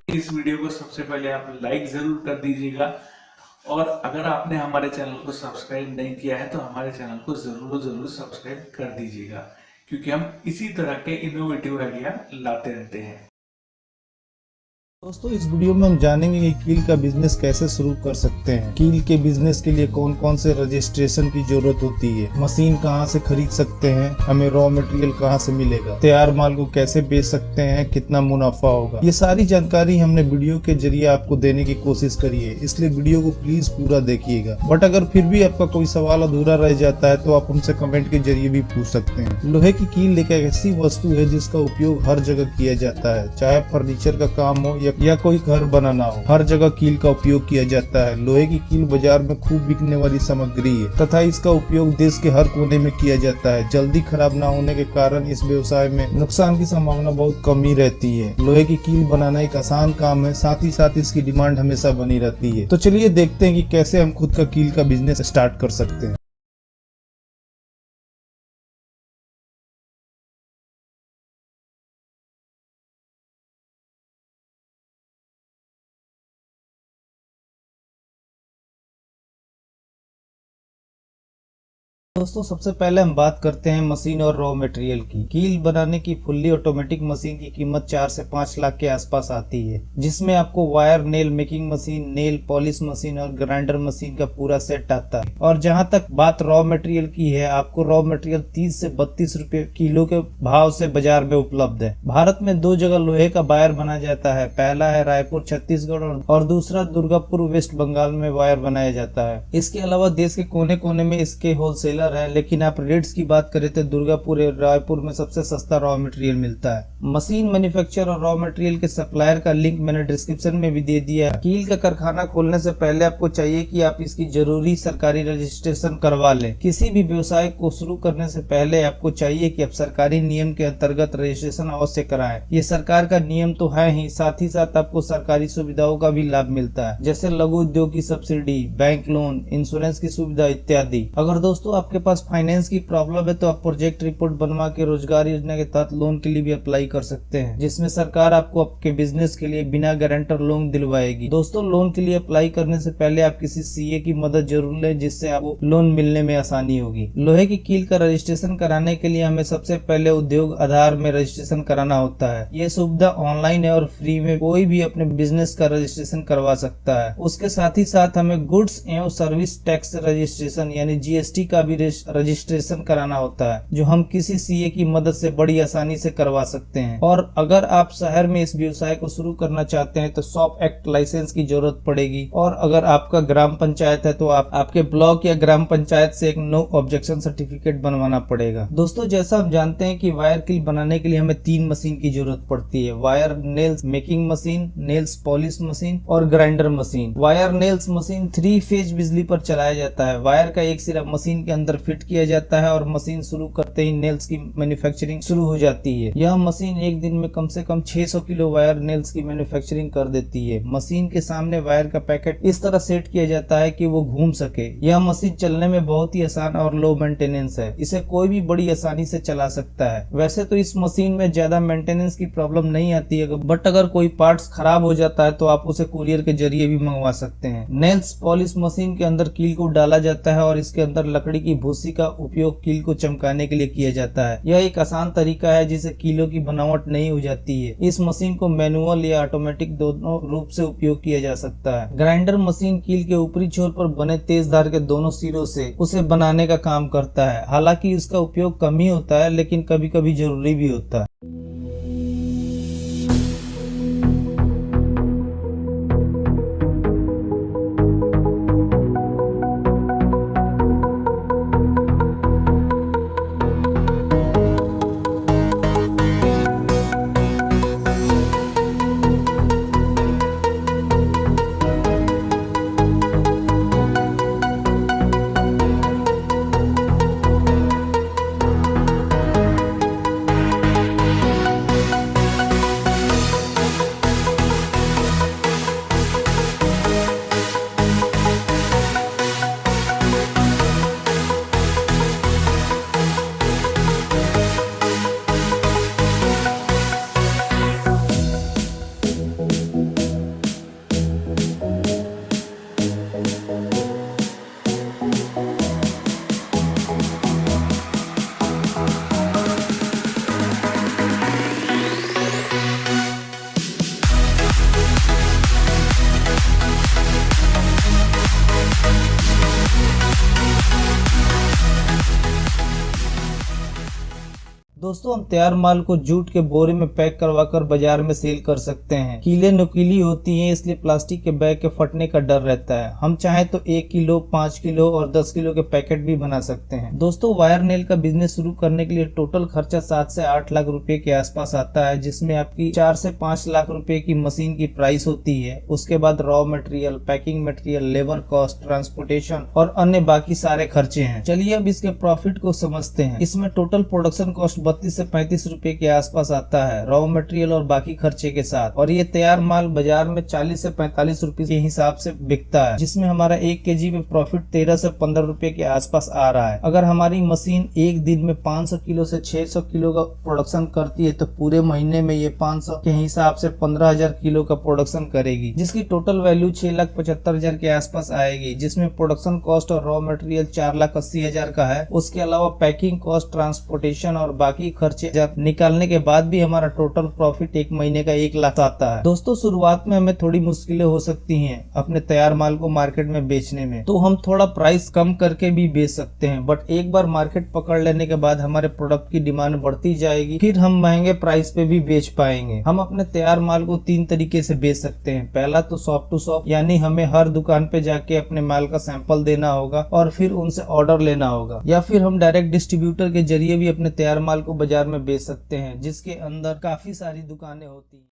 इस वीडियो को सबसे पहले आप लाइक जरूर कर दीजिएगा। और अगर आपने हमारे चैनल को सब्सक्राइब नहीं किया है तो हमारे चैनल को जरूर जरूर सब्सक्राइब कर दीजिएगा, क्योंकि हम इसी तरह के इनोवेटिव आइडिया लाते रहते हैं। दोस्तों, इस वीडियो में हम जानेंगे कि कील का बिजनेस कैसे शुरू कर सकते हैं। कील के बिजनेस के लिए कौन कौन से रजिस्ट्रेशन की जरूरत होती है, मशीन कहां से खरीद सकते हैं, हमें रॉ मटेरियल कहां से मिलेगा, तैयार माल को कैसे बेच सकते हैं, कितना मुनाफा होगा। ये सारी जानकारी हमने वीडियो के जरिए आपको देने की कोशिश करी है, इसलिए वीडियो को प्लीज पूरा देखिएगा। बट अगर फिर भी आपका कोई सवाल अधूरा रह जाता है तो आप हमसे कमेंट के जरिए भी पूछ सकते हैं। लोहे की कील एक ऐसी वस्तु है जिसका उपयोग हर जगह किया जाता है, चाहे फर्नीचर का काम हो या कोई घर बनाना हो, हर जगह कील का उपयोग किया जाता है। लोहे की कील बाजार में खूब बिकने वाली सामग्री है तथा इसका उपयोग देश के हर कोने में किया जाता है। जल्दी खराब ना होने के कारण इस व्यवसाय में नुकसान की संभावना बहुत कम ही रहती है। लोहे की कील बनाना एक आसान काम है, साथ ही साथ इसकी डिमांड हमेशा बनी रहती है। तो चलिए देखते हैं कि कैसे हम खुद का कील का बिजनेस स्टार्ट कर सकते हैं। दोस्तों, सबसे पहले हम बात करते हैं मशीन और रॉ मटेरियल की। कील बनाने की फुल्ली ऑटोमेटिक मशीन की कीमत 4 से 5 लाख के आसपास आती है, जिसमें आपको wire, nail making machine, nail polish machine और ग्राइंडर मशीन का पूरा सेट आता है। और जहां तक बात रॉ मटेरियल की है, आपको रॉ मटेरियल 30 से 32 रुपए किलो के भाव से बाजार में उपलब्ध है। भारत में 2 जगह लोहे का वायर बनाया जाता है, पहला है रायपुर छत्तीसगढ़ और दूसरा दुर्गापुर वेस्ट बंगाल में वायर बनाया जाता है। इसके अलावा देश के कोने कोने में इसके होलसेलर है, लेकिन आप रेट्स की बात करें तो दुर्गापुर और रायपुर में सबसे सस्ता रॉ मटेरियल मिलता है। मशीन मैन्युफैक्चर और रॉ मटेरियल के सप्लायर का लिंक मैंने डिस्क्रिप्शन में भी दे दिया है। कील का कारखाना खोलने से पहले आपको चाहिए कि आप इसकी जरूरी सरकारी रजिस्ट्रेशन करवा लें। किसी भी व्यवसाय को शुरू करने से पहले आपको चाहिए कि आप सरकारी नियम के अंतर्गत रजिस्ट्रेशन अवश्य कराएं। ये सरकार का नियम तो है ही, साथ ही साथ आपको सरकारी सुविधाओं का भी लाभ मिलता है, जैसे लघु उद्योग की सब्सिडी, बैंक लोन, इंश्योरेंस की सुविधा इत्यादि। अगर दोस्तों आपके पास फाइनेंस की प्रॉब्लम है तो आप प्रोजेक्ट रिपोर्ट बनवा के रोजगार योजना के तहत लोन के लिए भी अप्लाई कर सकते हैं, जिसमें सरकार आपको आपके बिजनेस के लिए बिना गारंटर लोन दिलवाएगी। दोस्तों, लोन के लिए अप्लाई करने से पहले आप किसी सीए की मदद जरूर लें, जिससे आपको लोन मिलने में आसानी होगी। लोहे की कील का रजिस्ट्रेशन कराने के लिए हमें सबसे पहले उद्योग आधार में रजिस्ट्रेशन कराना होता है। ये सुविधा ऑनलाइन है और फ्री में कोई भी अपने बिजनेस का रजिस्ट्रेशन करवा सकता है। उसके साथ ही साथ हमें गुड्स एवं सर्विस टैक्स रजिस्ट्रेशन यानी जीएसटी का भी रजिस्ट्रेशन कराना होता है, जो हम किसी सीए की मदद से बड़ी आसानी से करवा सकते हैं। और अगर आप शहर में इस व्यवसाय को शुरू करना चाहते हैं तो शॉप एक्ट लाइसेंस की जरूरत पड़ेगी। और अगर आपका ग्राम पंचायत है तो आपके ब्लॉक या ग्राम पंचायत से एक नो ऑब्जेक्शन सर्टिफिकेट बनवाना पड़ेगा। दोस्तों, जैसा हम जानते हैं कि वायर कील बनाने के लिए हमें 3 मशीन की जरूरत पड़ती है: wire nails making machine, nails polish machine और grinder machine. Wire nails machine 3 phase बिजली पर चलाया जाता है। वायर का एक सिरा मशीन के अंदर फिट किया जाता है और मशीन शुरू करते ही नेल्स की मैन्युफैक्चरिंग शुरू हो जाती है। यह मशीन एक दिन में कम से कम 600 किलो वायर नेल्स की मैन्युफैक्चरिंग कर देती है। मशीन के सामने वायर का पैकेट इस तरह सेट किया जाता है कि वो घूम सके। यह मशीन चलने में बहुत ही आसान और लो मेंटेनेंस है, इसे कोई भी बड़ी आसानी से चला सकता है। वैसे तो इस मशीन में ज्यादा मेंटेनेंस की प्रॉब्लम नहीं आती है, बट अगर कोई पार्ट्स खराब हो जाता है तो आप उसे कुरियर के जरिए भी मंगवा सकते हैं। नेल्स पॉलिश मशीन के अंदर कील को डाला जाता है और इसके अंदर लकड़ी की भूसी का उपयोग कील को चमकाने के लिए किया जाता है। यह एक आसान तरीका है जिससे कीलों की बनावट नहीं हो जाती है। इस मशीन को मैनुअल या ऑटोमेटिक दोनों रूप से उपयोग किया जा सकता है। ग्राइंडर मशीन कील के ऊपरी छोर पर बने तेज धार के दोनों सिरों से उसे बनाने का काम करता है। हालांकि इसका उपयोग कम ही होता है, लेकिन कभी कभी जरूरी भी होता है। दोस्तों हम तैयार माल को जूट के बोरे में पैक करवाकर बाजार में सेल कर सकते हैं। कीलें नुकीली होती हैं, इसलिए प्लास्टिक के बैग के फटने का डर रहता है। हम चाहे तो 1 किलो, 5 किलो और 10 किलो के पैकेट भी बना सकते हैं। दोस्तों वायर नेल का बिजनेस शुरू करने के लिए टोटल खर्चा 7 से 8 लाख रुपए के आसपास आता है, जिसमें आपकी 4 से 5 लाख रुपए की मशीन की प्राइस होती है। उसके बाद raw material, packing material, labour cost, transportation और अन्य बाकी सारे खर्चे हैं। चलिए अब इसके प्रॉफिट को समझते हैं। इसमें टोटल प्रोडक्शन कॉस्ट 32 से 35 रुपए के आसपास आता है, रॉ मटेरियल और बाकी खर्चे के साथ। और ये तैयार माल बाजार में 40 से 45 रुपए के हिसाब से बिकता है, जिसमें हमारा 1 केजी में प्रॉफिट 13 से 15 रुपए के आसपास आ रहा है। अगर हमारी मशीन एक दिन में 500 किलो से 600 किलो का प्रोडक्शन करती है तो पूरे महीने में ये 500 के हिसाब से 15,000 किलो का प्रोडक्शन करेगी, जिसकी टोटल वैल्यू 6,75,000 के आसपास आएगी, जिसमें प्रोडक्शन कॉस्ट और रॉ मटेरियल 4,80,000 का है। उसके अलावा पैकिंग कॉस्ट, ट्रांसपोर्टेशन और बाकी खर्चे जब निकालने के बाद भी हमारा टोटल प्रॉफिट एक महीने का 1 लाख आता है। दोस्तों शुरुआत में हमें थोड़ी मुश्किलें हो सकती हैं अपने तैयार माल को मार्केट में बेचने में, तो हम थोड़ा प्राइस कम करके भी बेच सकते हैं। बट एक बार मार्केट पकड़ लेने के बाद हमारे प्रोडक्ट की डिमांड बढ़ती जाएगी, फिर हम महंगे प्राइस पे भी बेच पाएंगे। हम अपने तैयार माल को 3 तरीके से बेच सकते हैं। पहला तो शॉप टू शॉप, यानी हमें हर दुकान पे जाके अपने माल का सैंपल देना होगा और फिर उनसे ऑर्डर लेना होगा। या फिर हम डायरेक्ट डिस्ट्रीब्यूटर के जरिए भी अपने तैयार माल को बाजार में बेच सकते हैं, जिसके अंदर काफी सारी दुकानें होती हैं।